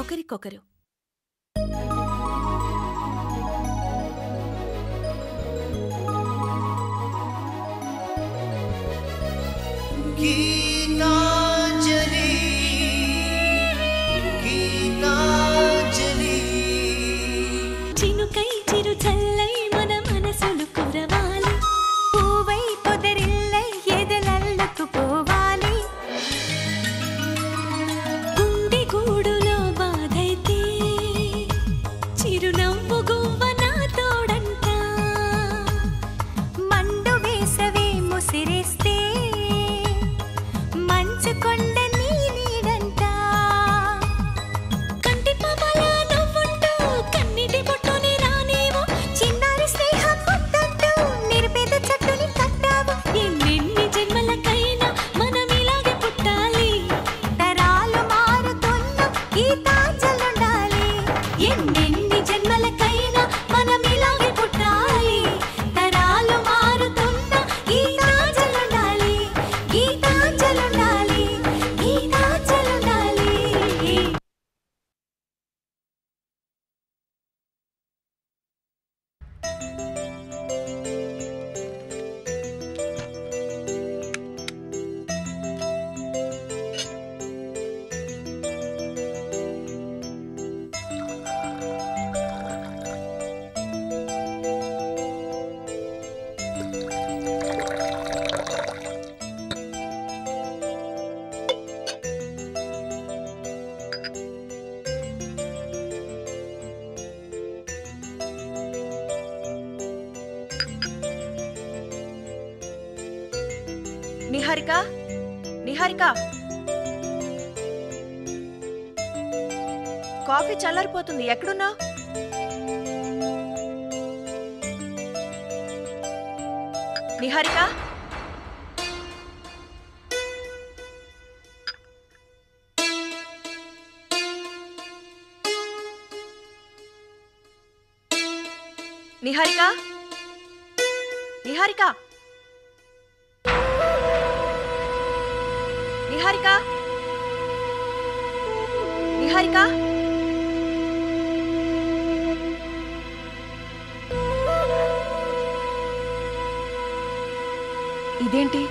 ఒకరికొకరు చినుకై చిరు చల్లై మన మనసులు కురవాలి, పూవై పొదరిల్లై ఎదలల్లకు పోవాలి. గుండె గూడులో బాధైతే చిరునవ్వు గువ్వ నా తోడంట, మండు వేసవే ముసిరేస్తే మంచు కొండ నీ నీడంట. కంటి పాపలా నవ్వుంటూ కన్నిటి బొట్టుని రానేమో, చిన్నారి స్నేహం ముద్దంటూ నిరుపేద చెట్టుని కట్టావు. ఎన్నెన్ని జన్మలకైనా మనం ఇలాగే పుట్టాలి, తరాలు మారుతున్న గీతాంజలుండాలి. ఎన్నెన్ని జన్మలకైనా మనం ఇలాగే పుట్టాలి, తరాలు మారుతున్న గీతాంజలుండాలి, గీతాంజలుండాలి, గీతాంజలుండాలి. నిహారిక, నిహారిక, కాఫీ చల్లారిపోతుంది. ఎక్కడున్నావు? నిహారిక, నిహారిక, నిహారిక, నిహారిక, నిహారిక. ఇదేంటి,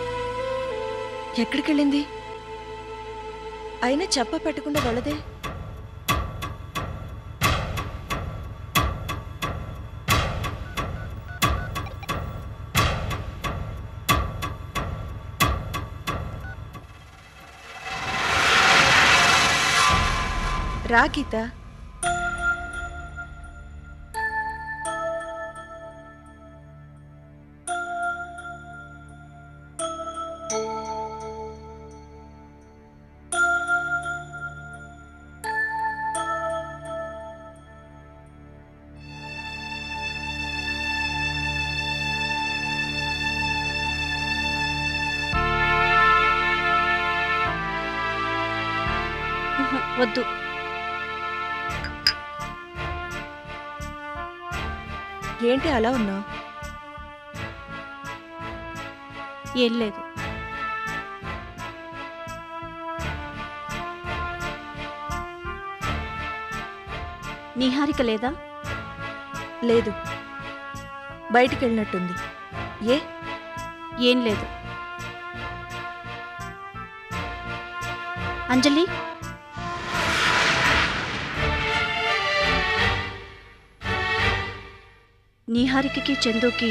ఎక్కడికెళ్ళింది? అయినా చెప్ప పెట్టకుండా వెళ్ళదే. రా గీత. వద్దు. ఏంటి అలా ఉన్నావు? ఏం లేదు. నిహారిక లేదా? లేదు, బయటికి వెళ్ళినట్టుంది. ఏ? ఏం లేదు. అంజలి, నిహారికకి చందుకి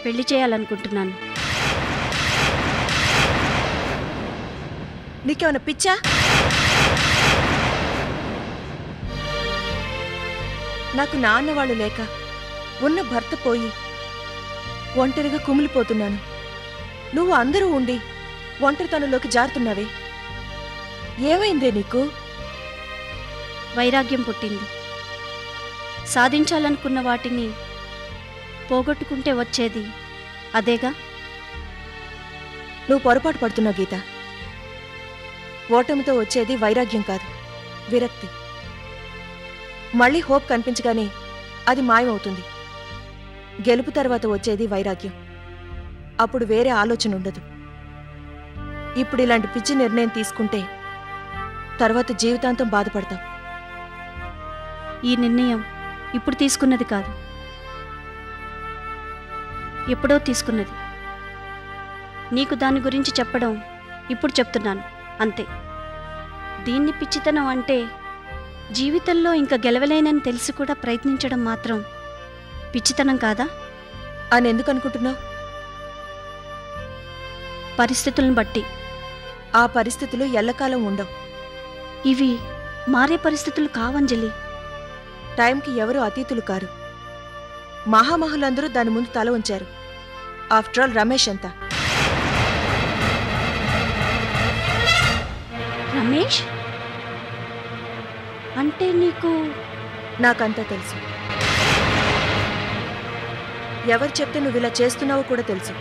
పెళ్లి చేయాలనుకుంటున్నాను. నీకేమైనా పిచ్చా? నాకు నాన్న వాళ్ళు లేక, ఉన్న భర్త పోయి ఒంటరిగా కుమిలిపోతున్నాను. నువ్వు అందరూ ఉండి ఒంటరితనంలోకి జారుతున్నావే. ఏమైందే నీకు? వైరాగ్యం పుట్టింది. సాధించాలనుకున్న వాటిని పోగొట్టుకుంటే వచ్చేది అదేగా. నువ్వు పొరపాటు పడుతున్నావు గీత. ఓటమితో వచ్చేది వైరాగ్యం కాదు, విరక్తి. మళ్ళీ హోప్ కనిపించగానే అది మాయమవుతుంది. గెలుపు తర్వాత వచ్చేది వైరాగ్యం. అప్పుడు వేరే ఆలోచన ఉండదు. ఇప్పుడు ఇలాంటి పిచ్చి నిర్ణయం తీసుకుంటే తర్వాత జీవితాంతం బాధపడతాం. ఈ నిర్ణయం ఇప్పుడు తీసుకున్నది కాదు, ఎప్పుడో తీసుకున్నది. నీకు దాని గురించి చెప్పడం ఇప్పుడు చెప్తున్నాను అంతే. దీన్ని పిచ్చితనం అంటే జీవితంలో ఇంకా గెలవలేనని తెలిసి కూడా ప్రయత్నించడం మాత్రం పిచ్చితనం కాదా అని ఎందుకు అనుకుంటున్నావు? పరిస్థితులను బట్టి. ఆ పరిస్థితులు ఎల్లకాలం ఉండవు. ఇవి మారే పరిస్థితులు కావంజలి. టైంకి ఎవరు అతీతులు కారు. మహామహులందరూ దాని ముందు తల ఉంచారు. ఆఫ్టర్ ఆల్ రమేష్ అంతా. రమేష్ అంటే నీకు? నాకంతా తెలుసు. ఎవరు చెప్తే నువ్వు ఇలా చేస్తున్నావో కూడా తెలుసు.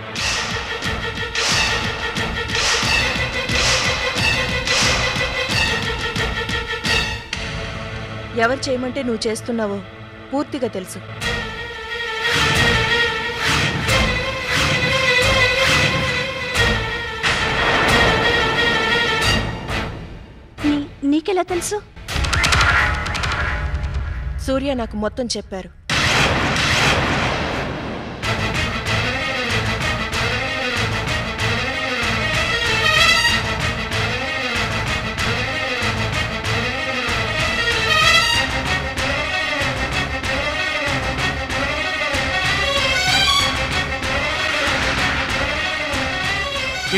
ఎవరు చేయమంటే నువ్వు చేస్తున్నావో పూర్తిగా తెలుసు. నీకెలా తెలుసు? సూర్య నాకు మొత్తం చెప్పారు.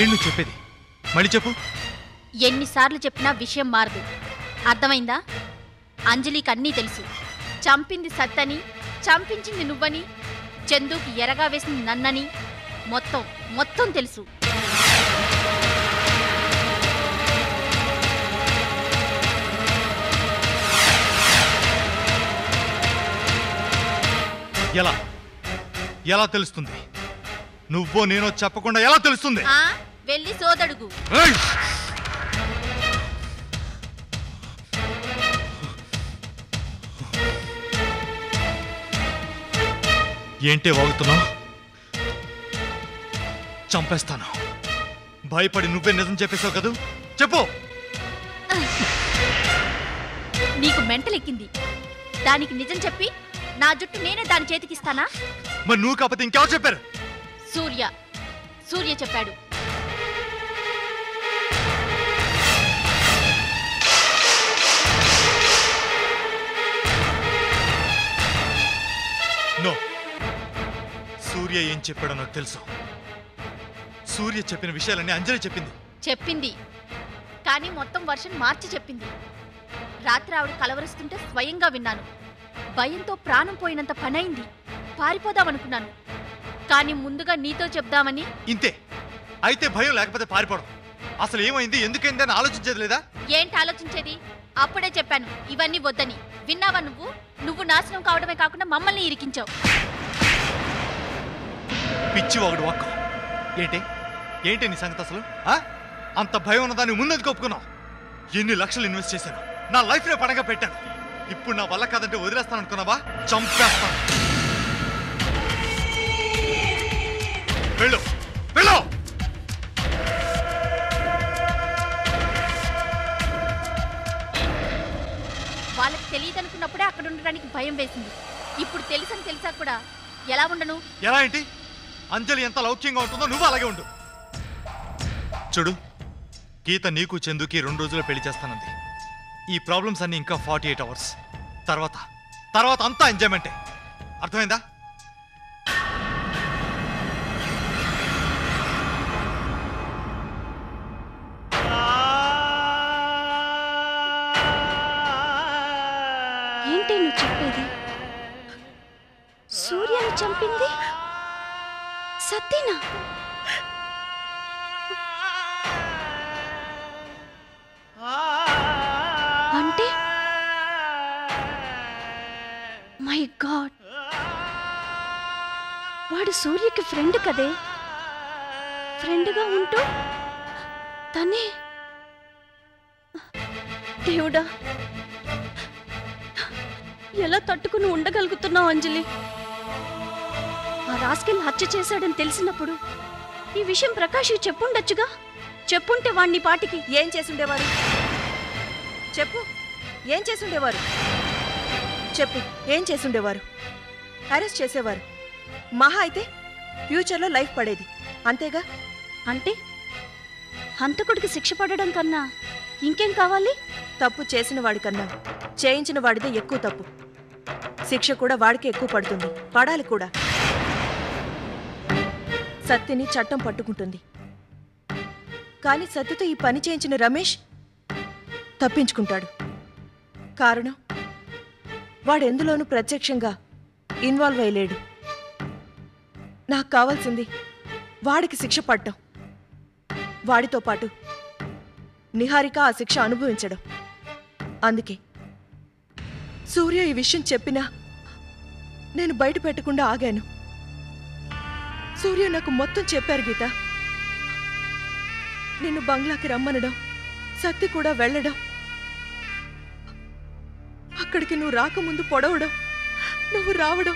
ఏంటి చెప్పేది? మళ్ళీ చెప్పు. ఎన్నిసార్లు చెప్పినా విషయం మారదు. అర్థమైందా? అంజలికి అన్నీ తెలుసు. చంపింది సత్తని, చంపించింది నువ్వని, చందుకి ఎరగా వేసింది నన్నని మొత్తం మొత్తం తెలుసు. ఎలా ఎలా తెలుస్తుంది? నువ్వో నేనో చెప్పకుండా ఎలా తెలుస్తుంది? వెళ్ళి సోదడుగు. ఏంటే వాగుతున్నావు? చంపేస్తాను. భయపడి నువ్వే నిజం చెప్పేశావు కదూ. చెప్పు. నీకు మెంటలెక్కింది. దానికి నిజం చెప్పి నా జుట్టు నేనే దాని చేతికిస్తానా? మరి నువ్వు కాకపోతే ఇంకెవరు చెప్పారు? సూర్య చెప్పాడు. నో, సూర్య ఏం చెప్పాడో నాకు తెలుసు. సూర్య చెప్పిన విషయాలన్నీ అంజలి చెప్పింది. కానీ మొత్తం వర్షన్ మార్చి చెప్పింది. రాత్రి ఆవిడ కలవరిస్తుంటే స్వయంగా విన్నాను. భయంతో ప్రాణం పోయినంత పనైంది. పారిపోదామనుకున్నాను, కానీ ముందుగా నీతో చెప్దామని. ఇంతే. అయితే భయం లేకపోతే పారిపోవడం. అసలు ఏమైంది, ఎందుకైంది అని ఆలోచించేది లేదా? ఏంటి ఆలోచించేది? అప్పుడే చెప్పాను ఇవన్నీ వద్దని. విన్నావా? నువ్వు నాశనం కావడమే కాకుండా మమ్మల్ని ఇరికించావు. పిచ్చి ఒకడు ఒక్క. ఏంటి నీ సంగతి అసలు? అంత భయం ఉన్నదాన్ని ముందెందుకు ఒప్పుకున్నావు? ఎన్ని లక్షలు ఇన్వెస్ట్ చేశాను, నా లైఫ్ నే పడగా పెట్టాను. ఇప్పుడు నా వల్ల కాదంటే వదిలేస్తాను అనుకున్నావా? చంపేస్తాను. వెళ్ళు. వాళ్ళకి తెలియదనుకున్నప్పుడే అక్కడ ఉండడానికి భయం వేసింది. ఇప్పుడు తెలుసని తెలిసా కూడా ఎలా ఉండను? ఎలా ఏంటి? అంజలి ఎంత లౌక్యంగా ఉంటుందో నువ్వు అలాగే ఉండు. చూడు, గీత నీకు చందుకి 2 రోజుల్లో పెళ్లి చేస్తానంది. ఈ ప్రాబ్లమ్స్ అన్ని ఇంకా 48 అవర్స్ తర్వాత అంతా ఎంజాయ్మెంటే. అర్థమైందా? ఏంటి నువ్వు చెప్పేది? సూర్యను చంపింది సత్యనా? అంటే మై గాడ్, వాడు సూర్యకి ఫ్రెండ్ కదే. ఫ్రెండ్గా ఉంటూ తనే. దేవుడా, ఎలా తట్టుకుని ఉండగలుగుతున్నావు అంజలి? ఆ రాస్కెల్ హత్య చేశాడని తెలిసినప్పుడు ఈ విషయం ప్రకాష్కి చెప్పుండొచ్చుగా. చెప్పుంటే వాణ్ణి పాటికి ఏం చేసుండేవారు? చెప్పు, ఏం చేసుండేవారు? చెప్పు, ఏం చేసుండేవారు? అరెస్ట్ చేసేవారు. మహా అయితే ఫ్యూచర్లో లైఫ్ పడేది, అంతేగా? అంటే హంతకుడికి శిక్ష పడడం కన్నా ఇంకేం కావాలి? తప్పు చేసిన వాడికన్నా చేయించిన వాడిదే ఎక్కువ తప్పు. శిక్ష కూడా వాడికి ఎక్కువ పడుతుంది, పడాలి కూడా. సత్తిని చట్టం పట్టుకుంటుంది. కానీ సత్తితో ఈ పని చేయించిన రమేష్ తప్పించుకుంటాడు. కారణం, వాడెందులోనూ ప్రత్యక్షంగా ఇన్వాల్వ్ అయ్యలేడు. నాకు కావాల్సింది వాడికి శిక్ష పడటం, వాడితో పాటు నిహారిక ఆ శిక్ష అనుభవించడం. అందుకే సూర్య ఈ విషయం చెప్పినా నేను బయట పెట్టకుండా ఆగాను. సూర్య నాకు మొత్తం చెప్పారు గీత. నిన్ను బంగ్లాకి రమ్మనడం, సత్తి కూడా వెళ్ళడం, అక్కడికి నువ్వు రాకముందు పొడవడం, నువ్వు రావడం,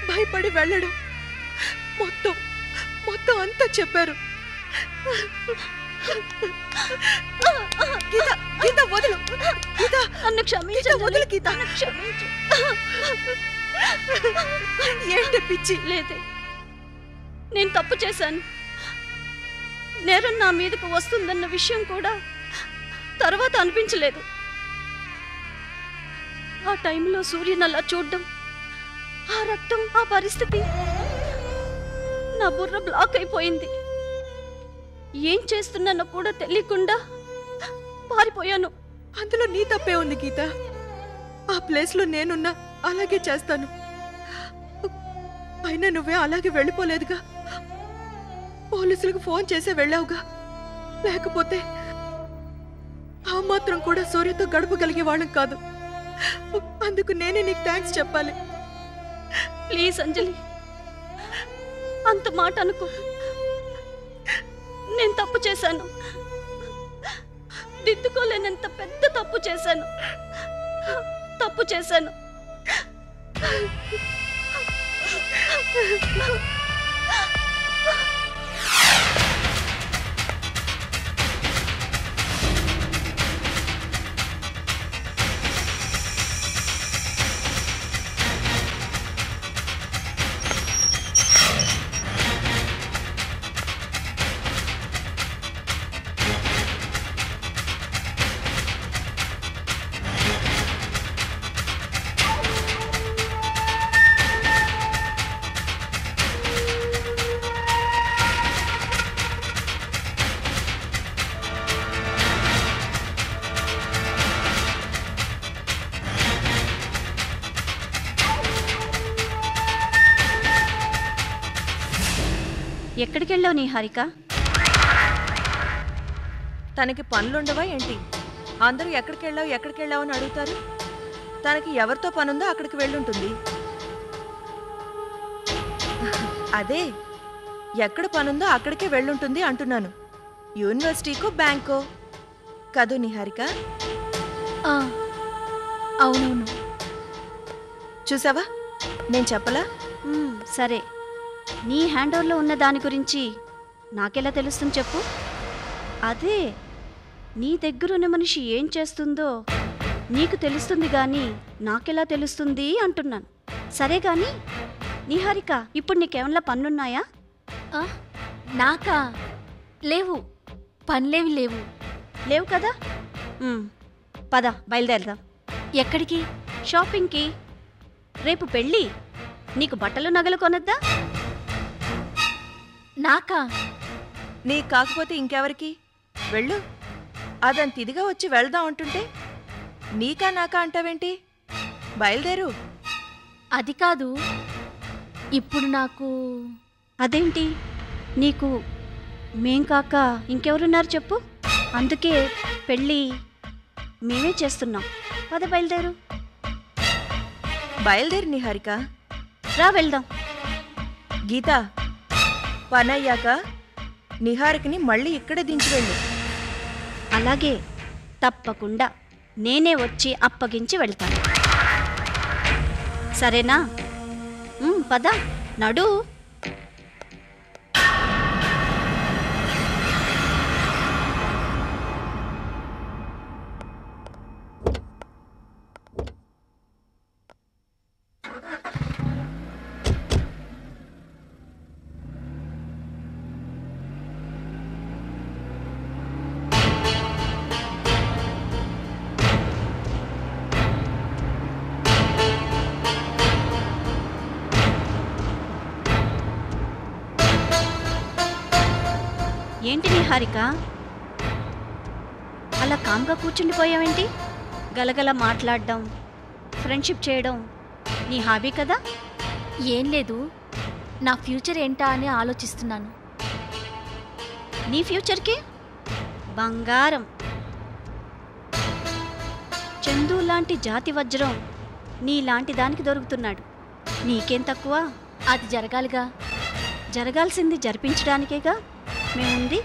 భయపడి వెళ్ళడం, మొత్తం మొత్తం అంతా చెప్పారు. గీత, గీత వదులు. గీత, నన్ను క్షమించు. వదులు గీత. క్షమించు. ఏంటి పిచ్చి? లేదే, నేను తప్పు చేశాను. నేరం నా మీదకు వస్తుందన్న విషయం కూడా తర్వాత అనిపించలేదు. ఆ టైంలో సూర్యుని అలా చూడ్డం, ఆ రక్తం, ఆ పరిస్థితి, నా బుర్ర బ్లాక్ అయిపోయింది. ఏం చేస్తున్నానో కూడా తెలియకుండా పారిపోయాను. అందులో నీ తప్పే ఉంది గీత. ఆ ప్లేస్లో నేనున్నా అలాగే చేస్తాను. అయినా నువ్వే అలాగే వెళ్ళిపోలేదుగా. పోలీసులకు ఫోన్ చేసే వెళ్ళావుగా. లేకపోతే ఆ మాత్రం కూడా సూర్యతో గడపగలిగే వాళ్ళం కాదు. అందుకు నేనే నీకు థ్యాంక్స్ చెప్పాలి. ప్లీజ్ అంజలి, అంత మాట అనుకో. నేను తప్పు చేశాను, దిద్దుకోలేనంత పెద్ద తప్పు చేశాను. తప్పు చేశాను. ఎక్కడికి వెళ్ళావు నిహారిక? తనకి పనులుండవా ఏంటి? అందరూ ఎక్కడికి వెళ్ళావు అని అడుగుతారు. తనకి ఎవరితో పనుందో అక్కడికి వెళ్ళుంటుంది. అదే, ఎక్కడ పనుందో అక్కడికే వెళ్ళుంటుంది అంటున్నాను. యూనివర్సిటీకో బ్యాంకో కదూ నిహారిక? అవునవును. చూసావా, నేను చెప్పలా? సరే, నీ హ్యాండ్ ఓవర్లో ఉన్న దాని గురించి నాకెలా తెలుస్తుంది చెప్పు. అదే, నీ దగ్గరున్న మనిషి ఏం చేస్తుందో నీకు తెలుస్తుంది కానీ నాకెలా తెలుస్తుంది అంటున్నాను. సరే కానీ నిహారిక, ఇప్పుడు నీకేమన్నా పనులున్నాయా? నాకా? లేవు, పనులేవి లేవు. లేవు కదా? పద, బయలుదేరదాం. ఎక్కడికి? షాపింగ్కి. రేపు పెళ్ళి, నీకు బట్టలు నగలు కొనొద్దా? నాకా? నీ కాకపోతే ఇంకెవరికి? వెళ్ళు. అదంత ఇదిగా వచ్చి వెళ్దాం అంటుంటే నీకా నాకా అంటావేంటి? బయలుదేరు. అది కాదు, ఇప్పుడు నాకు. అదేంటి, నీకు మేం కాక ఇంకెవరున్నారు చెప్పు? అందుకే పెళ్ళి మేమే చేస్తున్నాం. పద, బయలుదేరు. బయలుదేరి నిహారిక. రా, వెళ్దాం. గీత, పనయ్యాక నిహారికని మళ్ళీ ఇక్కడే దించి వెళ్ళు. అలాగే, తప్పకుండా నేనే వచ్చి అప్పగించి వెళ్తాను. సరేనా? పద, నడు. హారిక, అలా కామ్గా కూర్చుండిపోయావేంటి? గలగల మాట్లాడడం, ఫ్రెండ్షిప్ చేయడం నీ హాబీ కదా? ఏం లేదు, నా ఫ్యూచర్ ఏంటా అని ఆలోచిస్తున్నాను. నీ ఫ్యూచర్కి బంగారం. చందు లాంటి జాతి వజ్రం నీలాంటి దానికి దొరుకుతున్నాడు. నీకేం తక్కువ? అది జరగాలిగా. జరగాల్సింది జరిపించడానికేగా మేముంది.